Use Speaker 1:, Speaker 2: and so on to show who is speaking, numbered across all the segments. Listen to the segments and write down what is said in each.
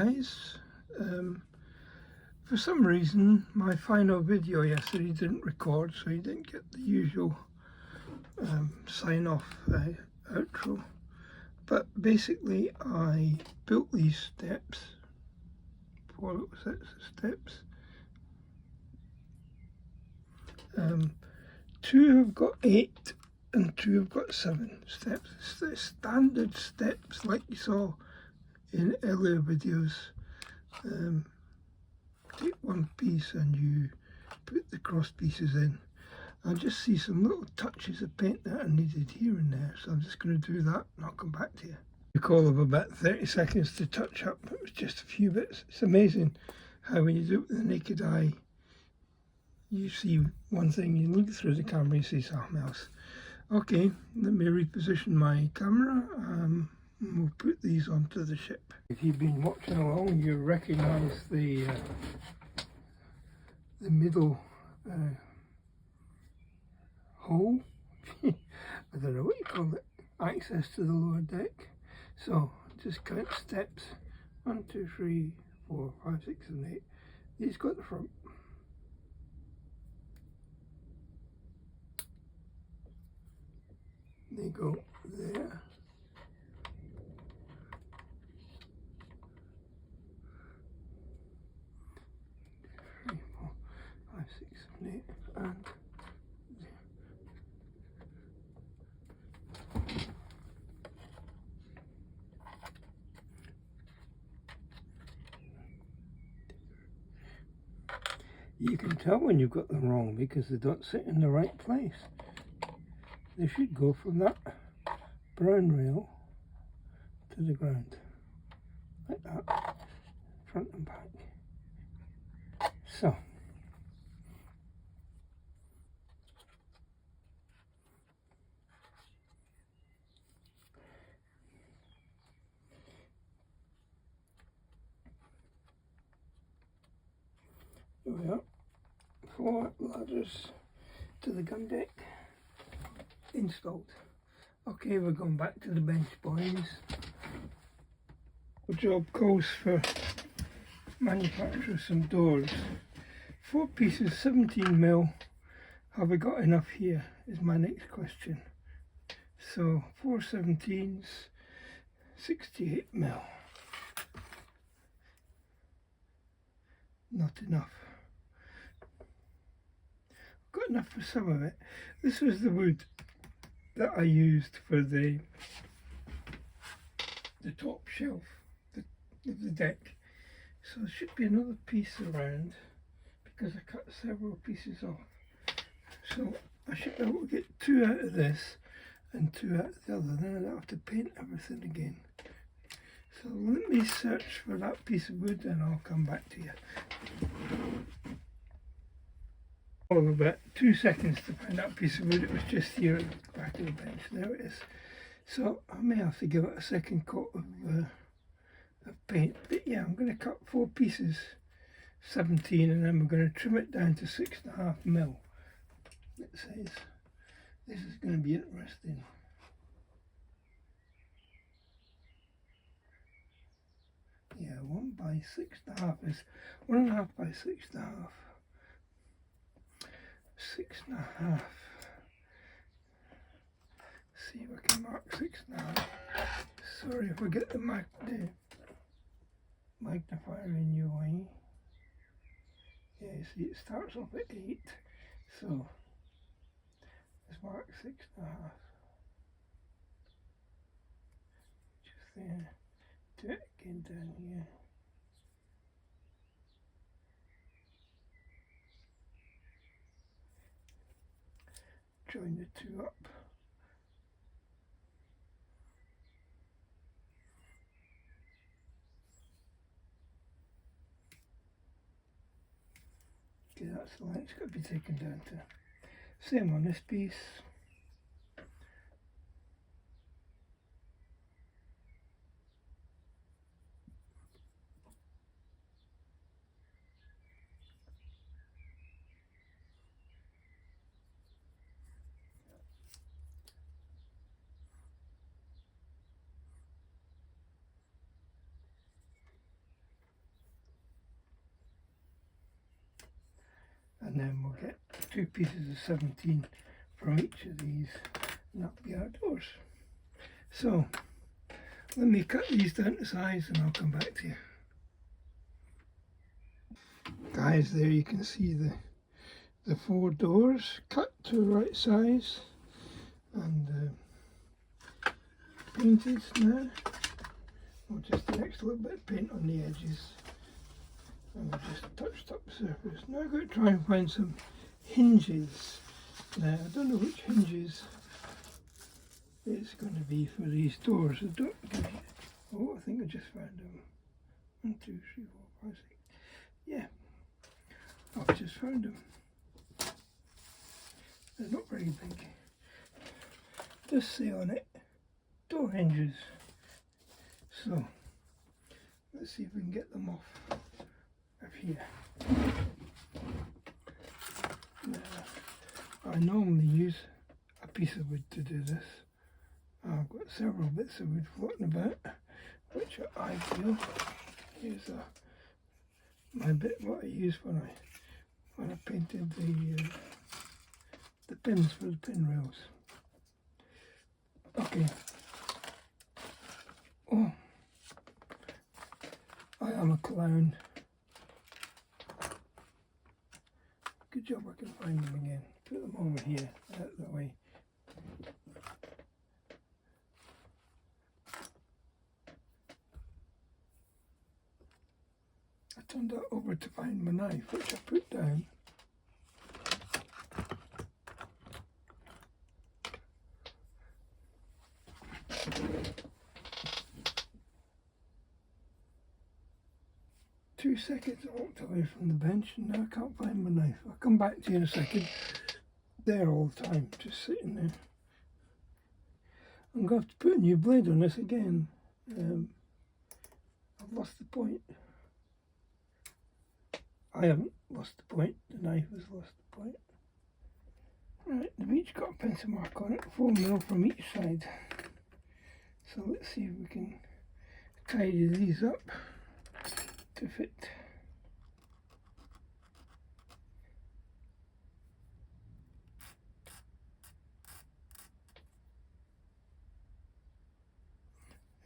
Speaker 1: guys. For some reason my final video yesterday didn't record, so you didn't get the usual sign off outro. But basically I built these steps, 4 little sets of steps. 2 have got 8 and 2 have got 7 steps. It's the standard steps like you saw in earlier videos. Take one piece and you put the cross pieces in. I just see some little touches of paint that are needed here and there, so I'm just going to do that and I'll come back to you. A call of about 30 seconds to touch up. It was just a few bits. It's amazing how when you do it with the naked eye, you see one thing, you look through the camera, you see something else. Okay, let me reposition my camera and we'll put these onto the ship. If you've been watching along, you recognise the middle hole. I don't know what you call it. Access to the lower deck. So just count steps. 1, 2, 3, 4, 5, 6, and 8. These go at the front. They go there. 3, 4, 5, 6, 7, 8, and there. You can tell when you've got them wrong because they don't sit in the right place. They should go from that brown rail to the ground, like that, front and back. So, here we are, 4 ladders to the gun deck installed. Okay, we're going back to the bench, boys. The job calls for manufacturing some doors. 4 pieces, 17mm. Have we got enough here is my next question. So 4 17s, 68mm. Not enough. Got enough for some of it. This was the wood that I used for the top shelf of the deck. So there should be another piece around because I cut several pieces off. So I should be able to get 2 out of this and 2 out of the other. Then I don't have to paint everything again. So let me search for that piece of wood and I'll come back to you. Oh, about 2 seconds to find that piece of wood. It was just here at the back of the bench. There it is. So I may have to give it a second coat of paint. But yeah, I'm going to cut 4 pieces, 17, and then we're going to trim it down to 6.5mm. It says this is going to be interesting. Yeah, 1 by 6.5 is 1.5 by 6.5. 6.5. See if I can mark 6.5. Sorry if I get the magnifier in your way. Yeah, see it starts off at 8, so let's mark 6.5. Just there. Do it again down here. Join the 2 up. Okay, that's the line it's got to be taken down to. Same on this piece. and then we'll get 2 pieces of 17 from each of these, and that'll be outdoors. So let me cut these down to size and I'll come back to you. Guys, there you can see the 4 doors cut to the right size and painted now. Well, just the next little bit of paint on the edges, and we've just touched up the surface. Now I've got to try and find some hinges. Now I don't know which hinges it's going to be for these doors. I don't give you, oh, I think I just found them. 1, 2, 3, 4, 5, 6. Yeah, I've just found them. They're not very big. Just say on it, door hinges. So let's see if we can get them off of here. Now, I normally use a piece of wood to do this. I've got several bits of wood floating about, which are ideal. Here's my bit what I used when I painted the pins for the pin rails. Okay. Oh, I am a clown. Good job I can find them again. Put them over here, out of the way. I turned that over to find my knife, which I put down. 2 seconds I walked away from the bench and now I can't find my knife. I'll come back to you in a second. There all the time, just sitting there. I'm going to have to put a new blade on this again. I've lost the point. I haven't lost the point, the knife has lost the point. Right, they've each got a pencil mark on it, 4 mil from each side. So let's see if we can tidy these up to fit.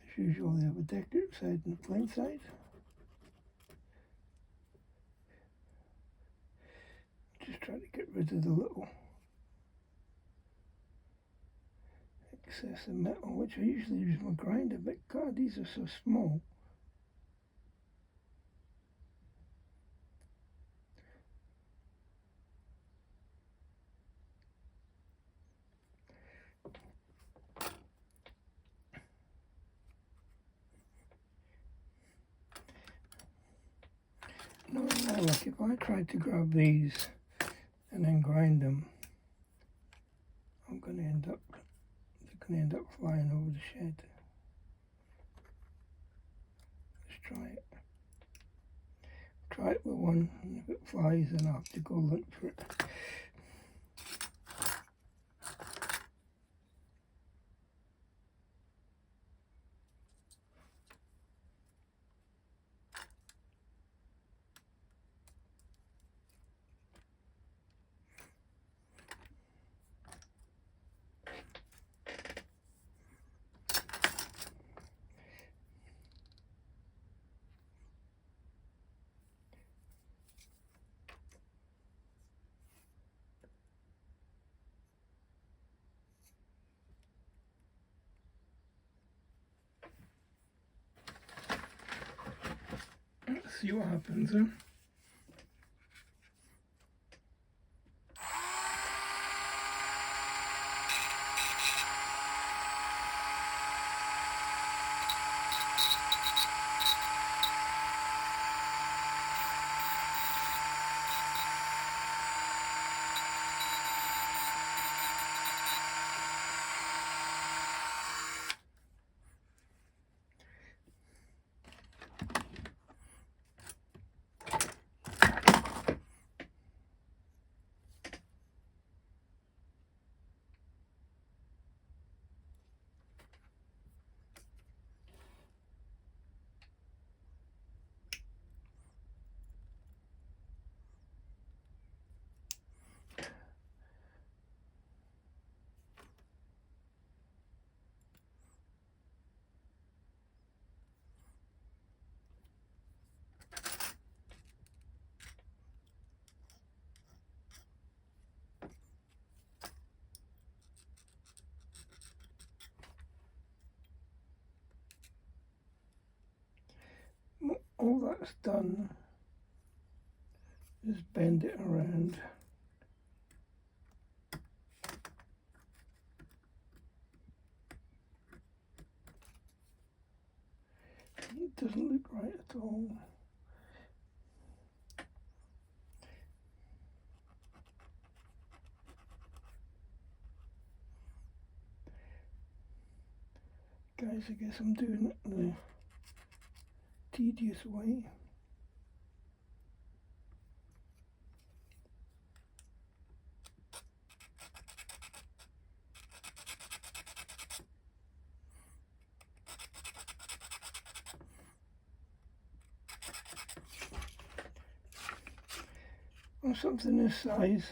Speaker 1: As usual, they have a decorative side and a plain side. Just try to get rid of the little excess of metal, which I usually use my grinder, but God, these are so small. No, like if I tried to grab these and then grind them, they're going to end up flying over the shed. Let's try it. Try it with one, and if it flies then I'll have to go look for it. Let's see what happens then. all that's done is bend it around. It doesn't look right at all. Guys, I guess I'm doing it the tedious way. On something this size,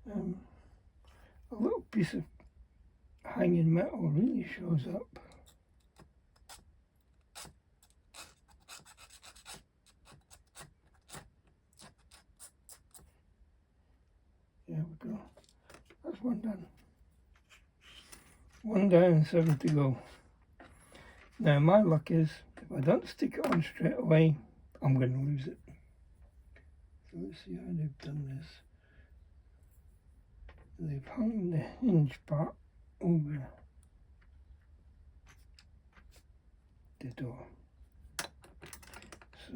Speaker 1: a little piece of hanging metal really shows up. There we go. That's one done. One down, 7 to go. Now my luck is, if I don't stick it on straight away, I'm going to lose it. So let's see how they've done this. They've hung the hinge part over the door. So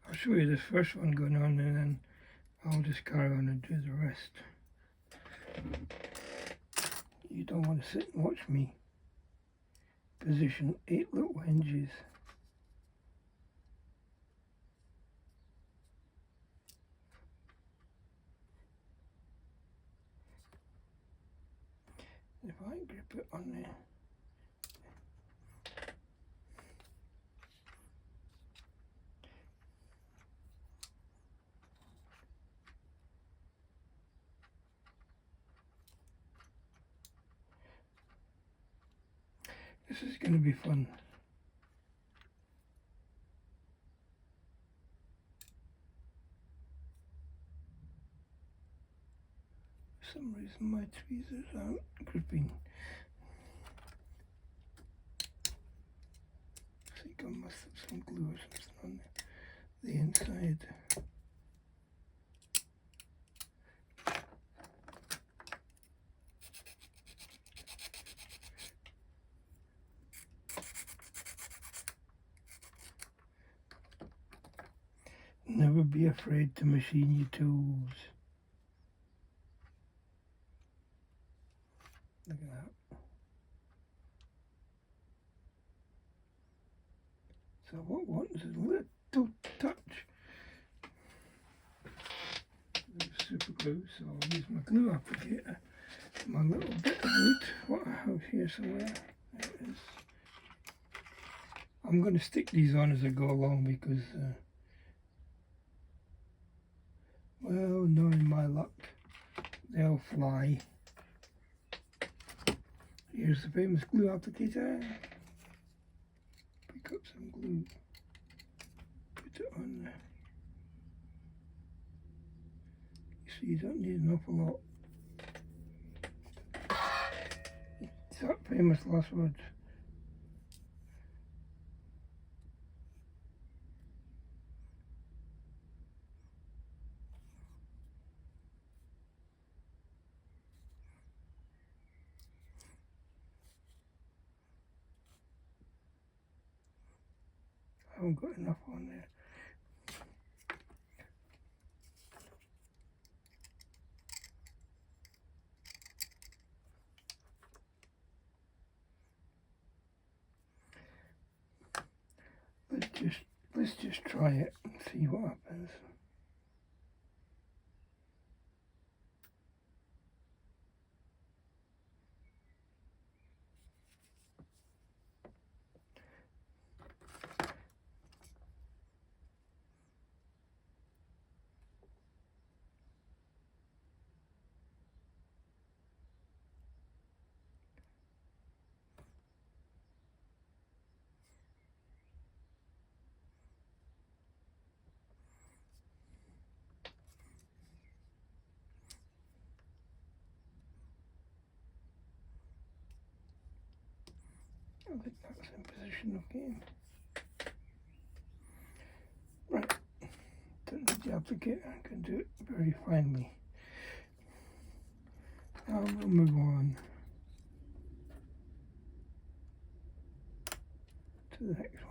Speaker 1: I'll show you this first one going on, and then I'll just carry on and do the rest. You don't want to sit and watch me position 8 little hinges. If I grip it on there, this is going to be fun. For some reason my tweezers aren't gripping. I think I must have some glue or something on the inside. Never be afraid to machine your tools. Look at that. So what wants a little touch of super glue, so I'll use my glue applicator, my little bit of wood, what I have here somewhere. There it is. I'm going to stick these on as I go along because well, knowing my luck, they'll fly. Here's the famous glue applicator. Pick up some glue, put it on there. You see, you don't need an awful lot. It's that famous last word. I haven't got enough on there. Let's just try it and see what happens. think that's in position again. Right, don't need the applicator, I can do it very finely. Now we'll move on to the next one.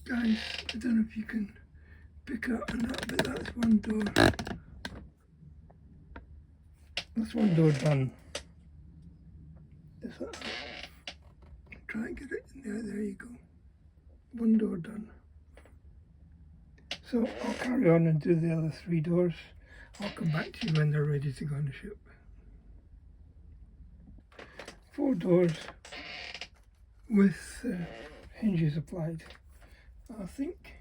Speaker 1: Guys, I don't know if you can pick up on that, but that's one door. That's one door done. Is that? Try and get it in there. There you go. One door done. So I'll carry on and do the other 3 doors. I'll come back to you when they're ready to go on the ship. 4 doors with hinges applied. I think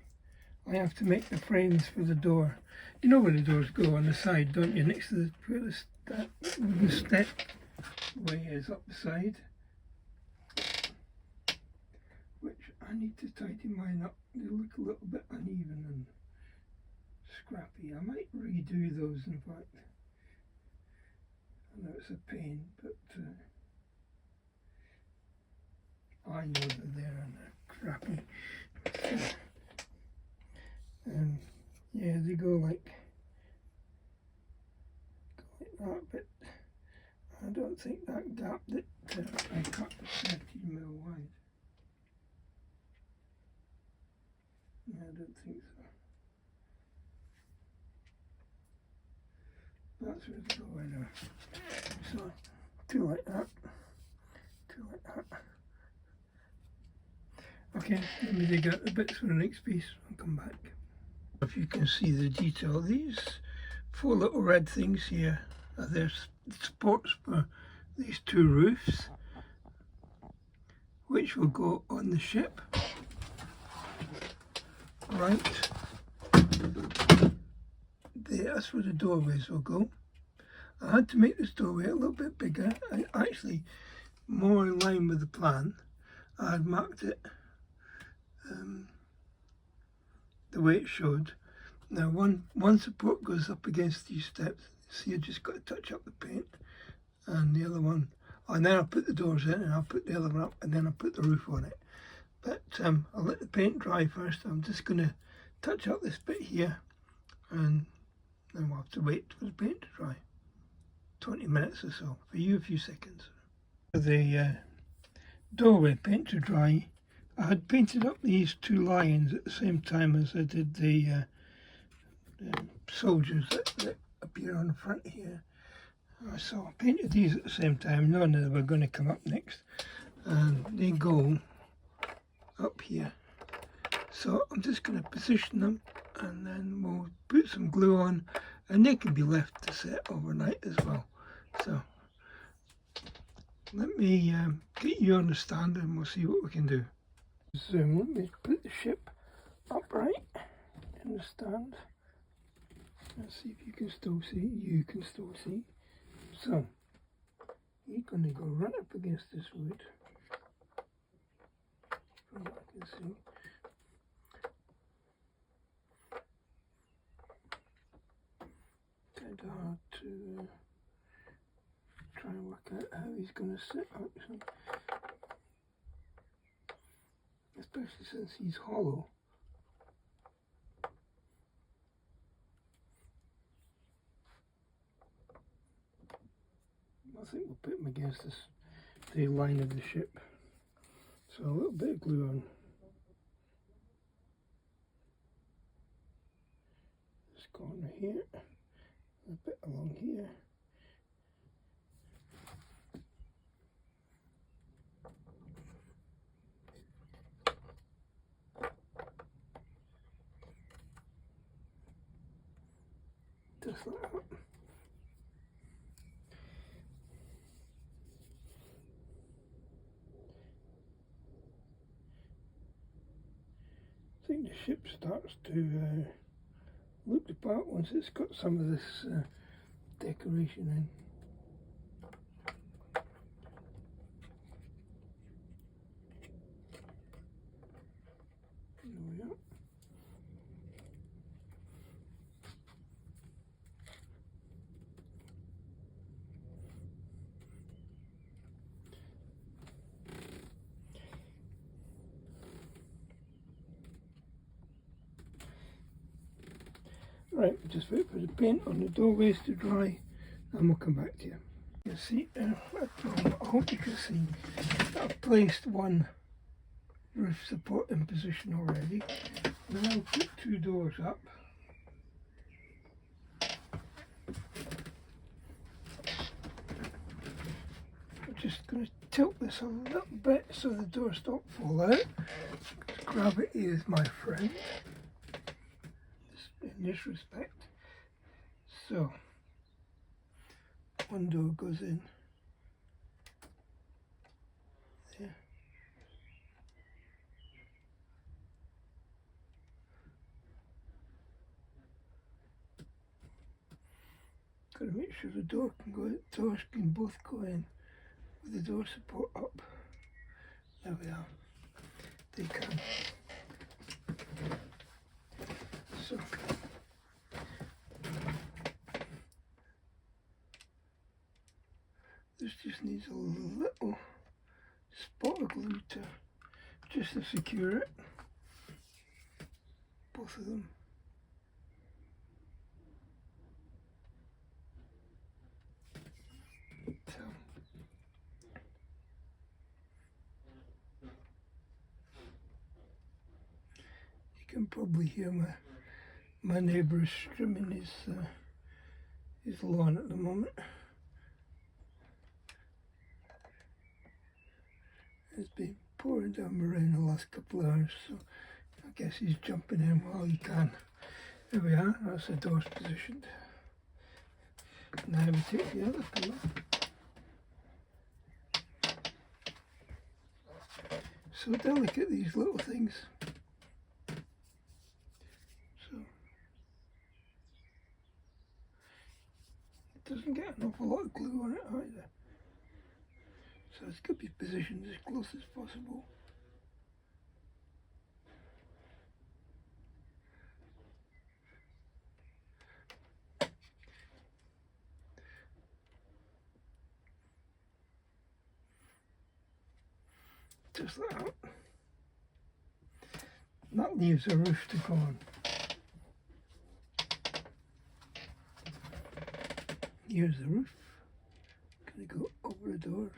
Speaker 1: I have to make the frames for the door. You know where the doors go on the side, don't you? Next to where the step way is up the side. Which I need to tidy mine up. They look a little bit uneven and scrappy. I might redo those, in fact. I know it's a pain, but I know they're there and they're crappy. Yeah, they go like that, but I don't think that gap that I cut is 13mm wide. No, I don't think so. That's where it's going now. So, 2 like that, 2 like that. Okay, let me dig out the bits for the next piece and come back. If you can see the detail, these 4 little red things here are their supports for these 2 roofs, which will go on the ship. Right, that's where the doorways will go. I had to make this doorway a little bit bigger, actually more in line with the plan. I had marked it the way it showed. Now one support goes up against these steps, so you just got to touch up the paint, and the other one, and then I'll put the doors in and I'll put the other one up and then I'll put the roof on it. But I'll let the paint dry first. I'm just going to touch up this bit here and then we'll have to wait for the paint to dry. 20 minutes or so, for you a few seconds. For the doorway paint to dry, I had painted up these two lions at the same time as I did the soldiers that appear on the front here. So I painted these at the same time, knowing that they were going to come up next, and they go up here. So I'm just going to position them, and then we'll put some glue on, and they can be left to set overnight as well. So let me get you on the stand and we'll see what we can do. So let me put the ship upright in the stand. Let's see if you can still see. You can still see. So you're going to go right up against this wood, from what I can see. Kind of hard to try and work out how he's going to sit actually, especially since he's hollow. I think we'll put him against the line of the ship. So a little bit of glue on this corner here, a bit along here. Just like that. I think the ship starts to look the part once it's got some of this decoration in. There we go. Right, just wait for the paint on the doorways to dry and we'll come back to you. You see, I hope you can see that I've placed one roof support in position already. Now I'll put two doors up. I'm just going to tilt this a little bit so the doors don't fall out. Gravity is my friend in this respect. So one door goes in there. Got to make sure the door can go. Doors can both go in with the door support up. There we are. They can. So this just needs a little spot of glue just to secure it. Both of them. So you can probably hear my neighbour is trimming his lawn at the moment. It's been pouring down the rain the last couple of hours, so I guess he's jumping in while he can. There we are, that's the doors positioned. Now we take the other pillar. So delicate, these little things. So it doesn't get an awful lot of glue on it either. So it's got to be positioned as close as possible. Just like that. That leaves a roof to go on. Here's the roof. Gonna go over the doors.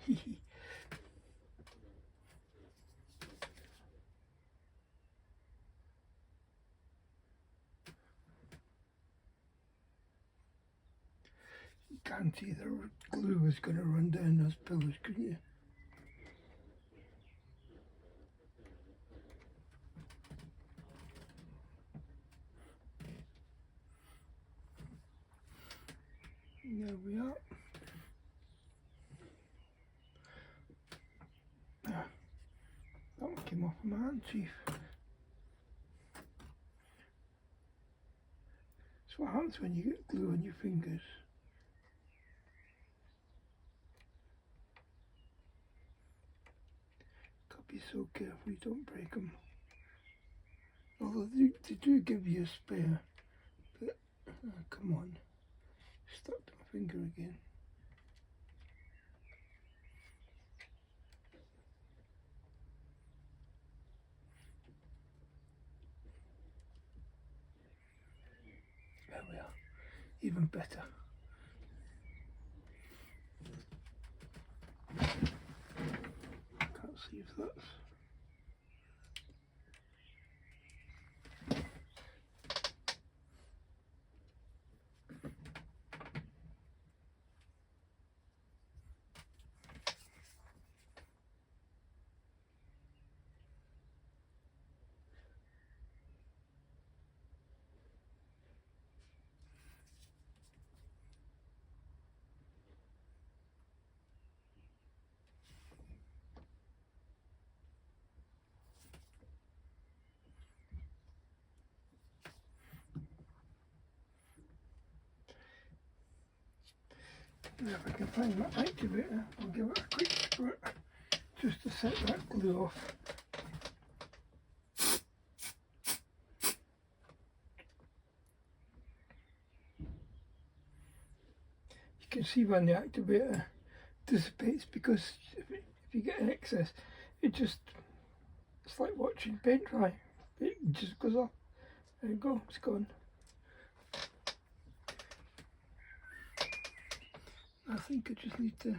Speaker 1: You can't see the glue is going to run down those pillars, could you? There we are. Ah, that one came off my handkerchief. That's what happens when you get glue on your fingers. Gotta be so careful you don't break them. Although they do give you a spare, but come on, stuck to my finger again. There we are, even better. Can't see if that's... Now if I can find that activator, I'll give it a quick squirt just to set that glue off. You can see when the activator dissipates, because if you get an excess, it's like watching paint dry. It just goes off. There you go, it's gone. I think I just need to,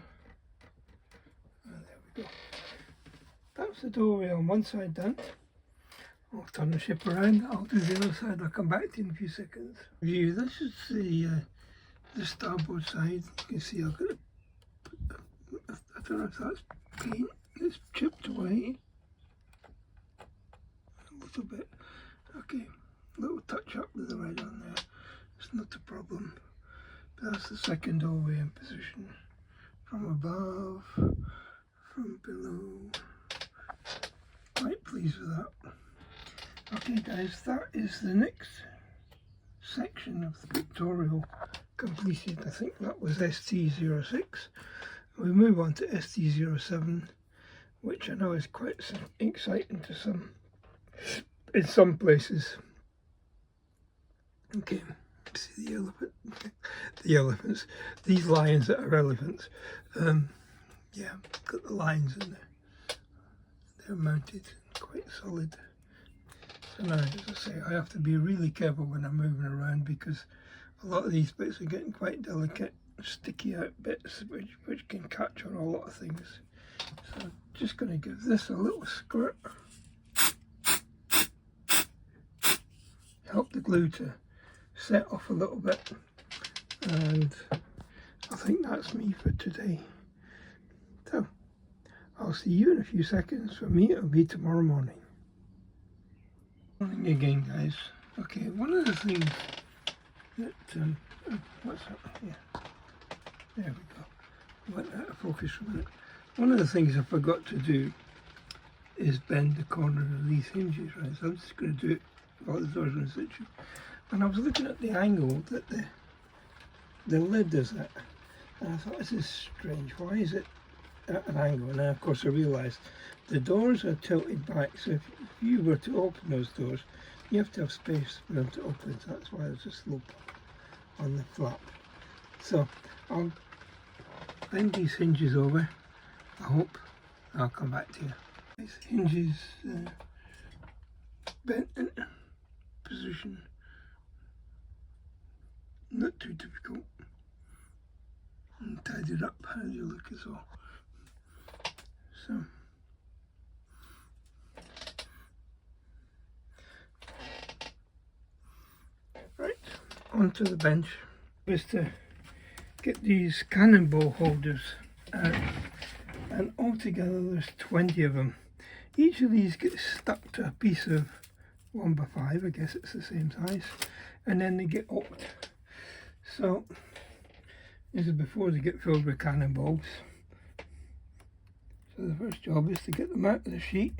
Speaker 1: there we go. That's the doorway on one side done. I'll turn the ship around, I'll do the other side, I'll come back to you in a few seconds. View, this is the starboard side. You can see I've got I don't know if that's paint, it's chipped away a little bit. Okay, a little touch up with the red on there, it's not a problem. That's the second doorway in position. From above, from below. Quite pleased with that. Okay guys, that is the next section of the pictorial completed. I think that was ST06. We move on to ST07, which I know is quite exciting to in some places. Okay. See the elephants, these lions that are elephants. Yeah, got the lines in there. They're mounted quite solid. So now, as I say, I have to be really careful when I'm moving around, because a lot of these bits are getting quite delicate, sticky out bits, which can catch on a lot of things. So I'm just going to give this a little squirt. Help the glue to set off a little bit, and I think that's me for today. So I'll see you in a few seconds. For me, it'll be tomorrow morning. Morning again, guys. Okay, one of the things that what's that? Yeah, there we go. Went out of focus for a minute. One of the things I forgot to do is bend the corner of these hinges, right? So I'm just going to do it while the door's in situ. And I was looking at the angle that the lid is at, and I thought, this is strange, why is it at an angle? And then of course I realised the doors are tilted back, so if you were to open those doors, you have to have space for them to open, so that's why there's a slope on the flap. So I'll bend these hinges over, I hope, I'll come back to you. These hinges bent in position. Not too difficult, and tied it up. How do you look as well? So right, onto the bench is to get these cannonball holders out, and altogether there's 20 of them. Each of these gets stuck to a piece of 1x5, I guess it's the same size, and then they get hooked. So this is before they get filled with cannonballs. So the first job is to get them out of the sheet,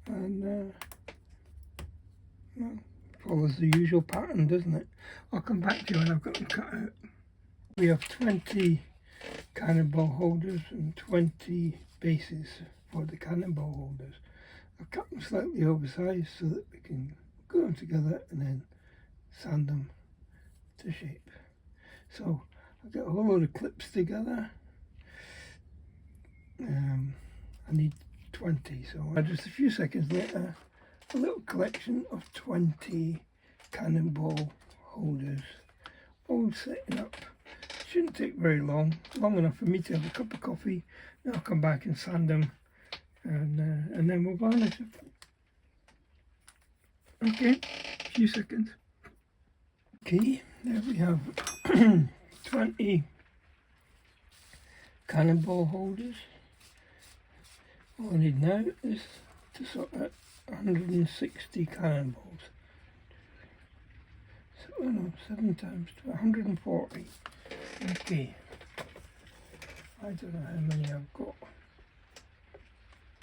Speaker 1: and well, follows the usual pattern, doesn't it? I'll come back to you when I've got them cut out. We have 20 cannonball holders and 20 bases for the cannonball holders. I've cut them slightly oversized so that we can glue them together and then sand them to shape. So I've got a whole load of clips together. I need 20, so just a few seconds later, a little collection of 20 cannonball holders, all setting up. Shouldn't take very long enough for me to have a cup of coffee. Then I'll come back and sand them, and then we'll varnish it. Okay, a few seconds. Okay, there we have 20 cannonball holders. All I need now is to sort out 160 cannonballs. So, oh no, 7 times 140. Okay, I don't know how many I've got.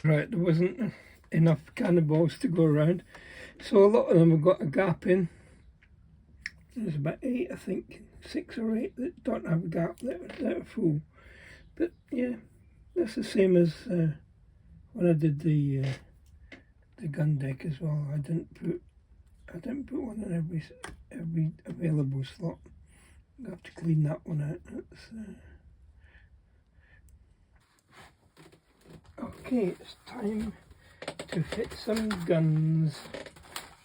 Speaker 1: Right, there wasn't enough cannonballs to go around, so a lot of them have got a gap in. There's about 8, I think, 6 or 8 that don't have a gap, that are full. But yeah, that's the same as when I did the gun deck as well. I didn't put one in every available slot. I have to clean that one out. Okay, it's time to fit some guns.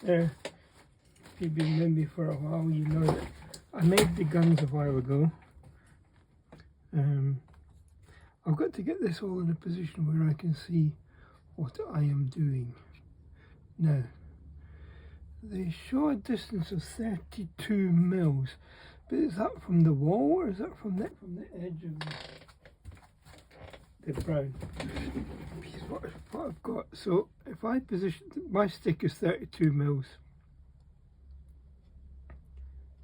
Speaker 1: There, if you've been with me for a while, you know that I made the guns a while ago. I've got to get this all in a position where I can see what I am doing. Now, they show a distance of 32 mils, but is that from the wall or is that from the edge of the brown? What I've got. So if I position, my stick is 32 mils.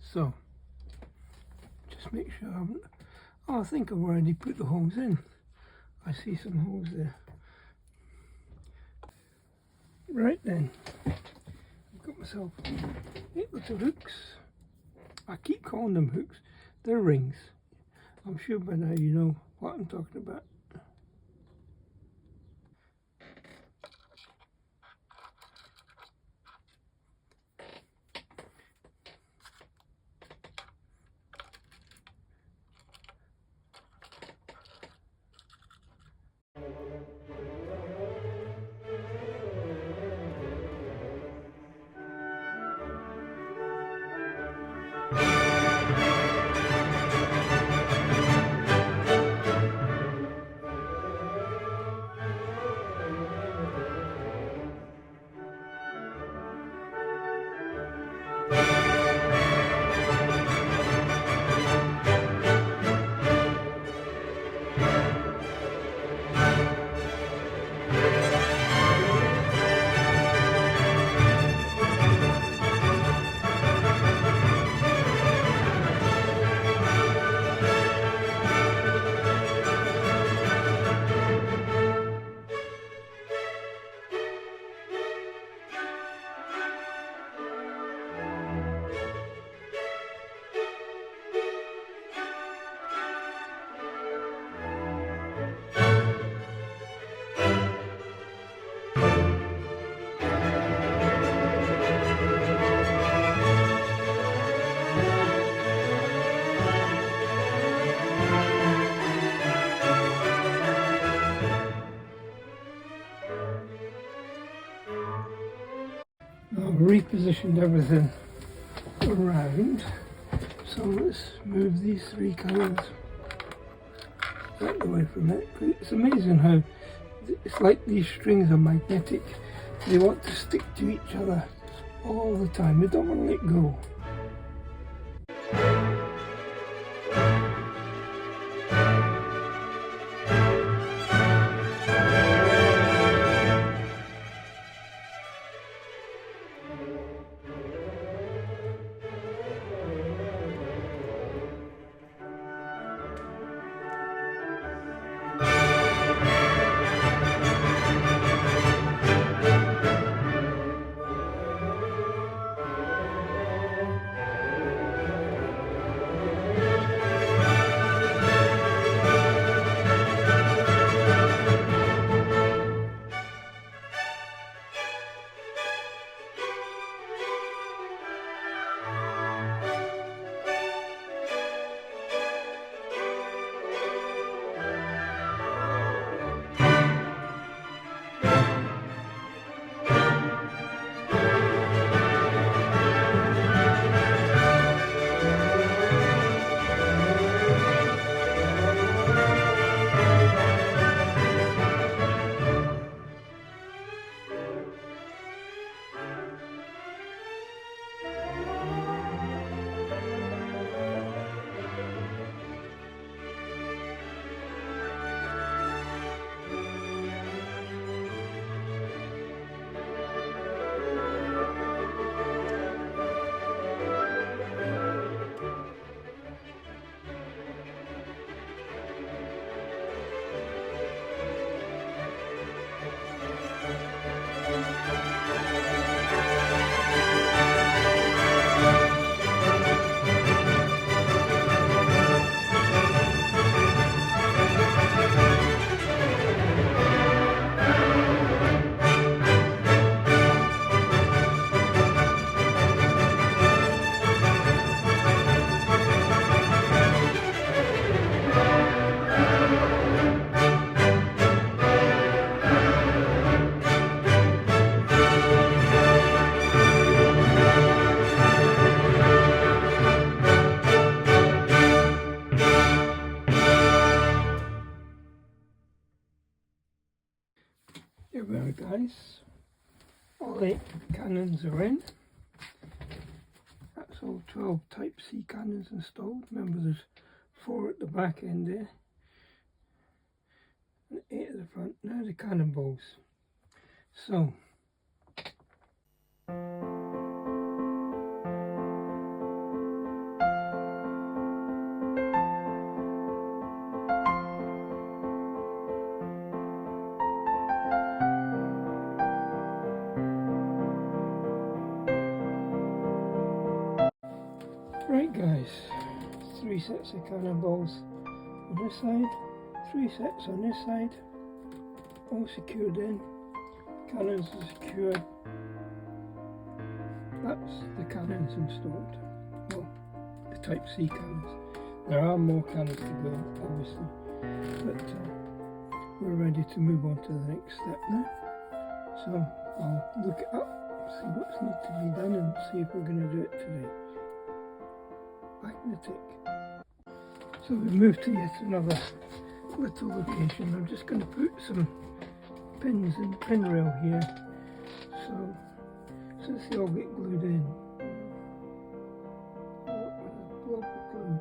Speaker 1: So just make sure I haven't. Oh, I think I've already put the holes in. I see some holes there. Right then, I've got myself 8 little hooks. I keep calling them hooks. They're rings. I'm sure by now you know what I'm talking about. I've repositioned everything around, so let's move these 3 colours that away from it. It's amazing how it's like these strings are magnetic. They want to stick to each other all the time. They don't want to let go. Here we are, guys. All 8 cannons are in. That's all 12 Type C cannons installed. Remember, there's 4 at the back end there and 8 at the front. Now the cannonballs. So right, guys, 3 sets of cannonballs on this side, 3 sets on this side, all secured in. Cannons are secured. That's the cannons installed. Well, the Type C cannons. There are more cannons to go, obviously, but we're ready to move on to the next step now. So I'll look it up, see what's need to be done, and see if we're going to do it today. Back in the tick. So we've moved to yet another little location. I'm just going to put some pins in the pin rail here, so since they all get glued in, with a blob of glue.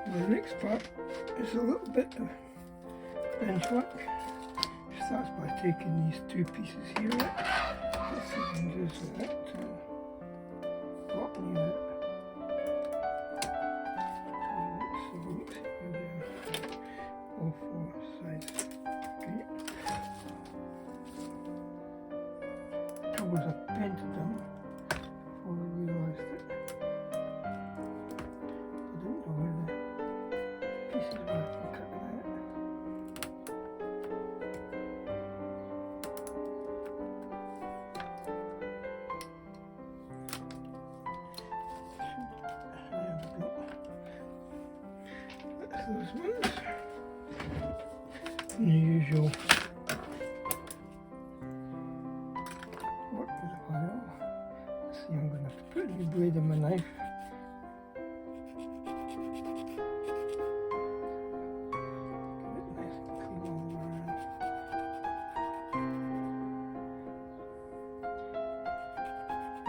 Speaker 1: The next part is a little bit of bench work. It starts by taking these 2 pieces here out. Let's see if we can do this without blocking it out. was I painted them before I realised it. I didn't know where the pieces were for cutting out. There we go. That's those ones. And the usual work with a file. Let's see, I'm going to have to put a new blade in my knife. Get it nice and clean all around.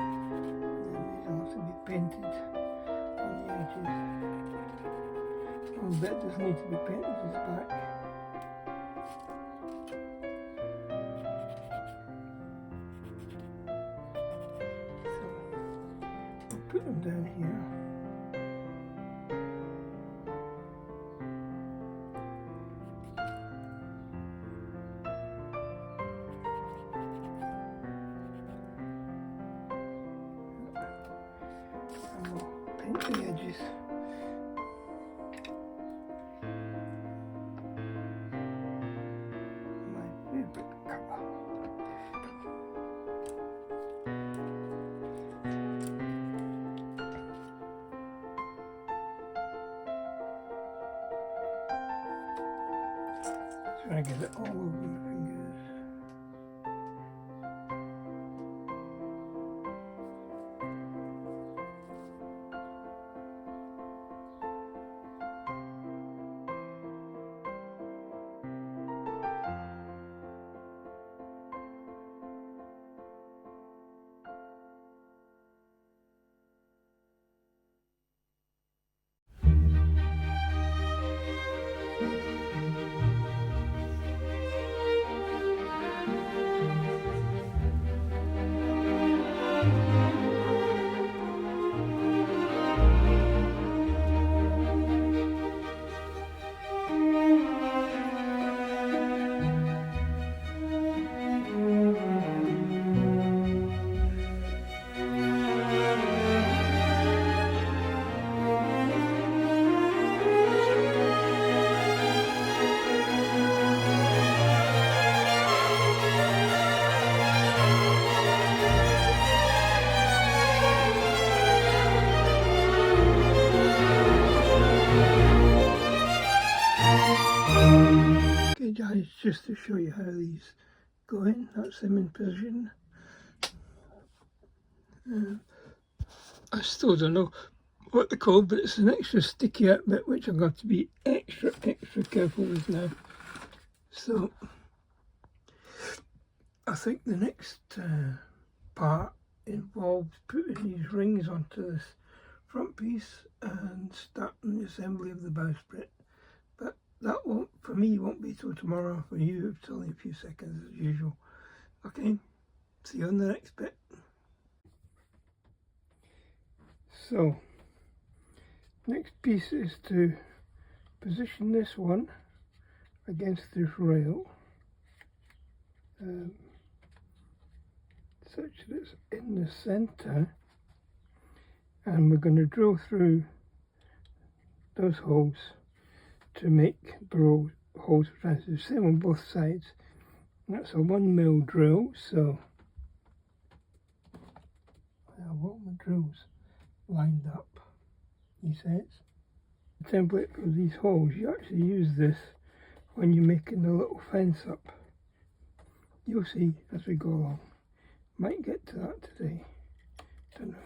Speaker 1: And then these will have to be painted on the edges. One bit does need to be painted at the back. Put them down here. And we'll paint the edges. My favourite colour. Trying to get it all over my fingers. Okay guys, just to show you how these go in, that's them in position. I still don't know what they're called, but it's an extra sticky out bit which I've got to be extra careful with now. So I think the next part involves putting these rings onto this front piece and starting the assembly of the bowsprit. But that won't, for me, won't be till tomorrow. For you, it's only a few seconds as usual. Okay, see you on the next bit. So, next piece is to position this one against this rail, such that it's in the centre, and we're going to drill through those holes to make the holes the same on both sides. That's a 1mm drill, so I have all my drills lined up, he says. The template for these holes, you actually use this when you're making the little fence up. You'll see as we go along. Might get to that today, don't know.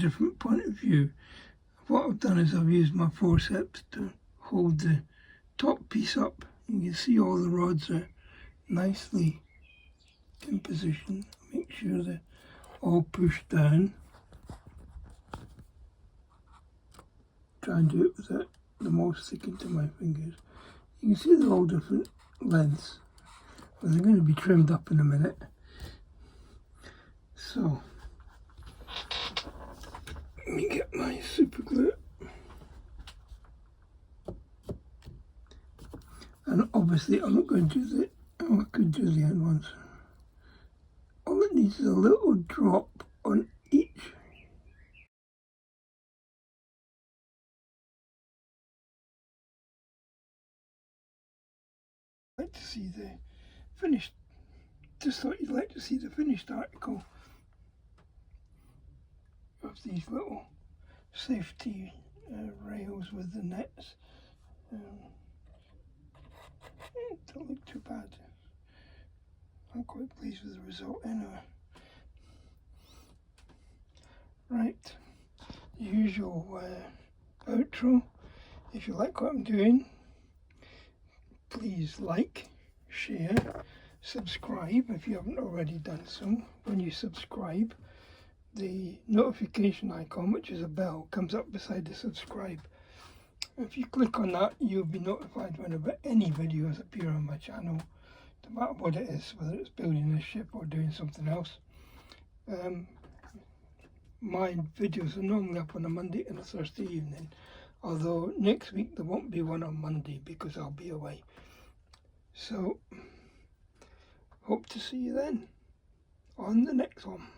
Speaker 1: different point of view. What I've done is I've used my forceps to hold the top piece up. You can see all the rods are nicely in position. Make sure they're all pushed down. Try and do it without them all sticking to my fingers. You can see they're all different lengths, but they're going to be trimmed up in a minute. So, let me get my super glue. And obviously I'm not going to do the, oh, I could do the end ones. All it needs is a little drop on each. I'd like to see the finished, just thought you'd like to see the finished article of these little safety rails with the nets. Don't look too bad. I'm quite pleased with the result anyway. Right, the usual outro. If you like what I'm doing, please like, share, subscribe if you haven't already done so. When you subscribe, the notification icon, which is a bell, comes up beside the subscribe. If you click on that, you'll be notified whenever any videos appear on my channel, no matter what it is, whether it's building a ship or doing something else. My videos are normally up on a Monday and a Thursday evening, although next week there won't be one on Monday because I'll be away. So, hope to see you then on the next one.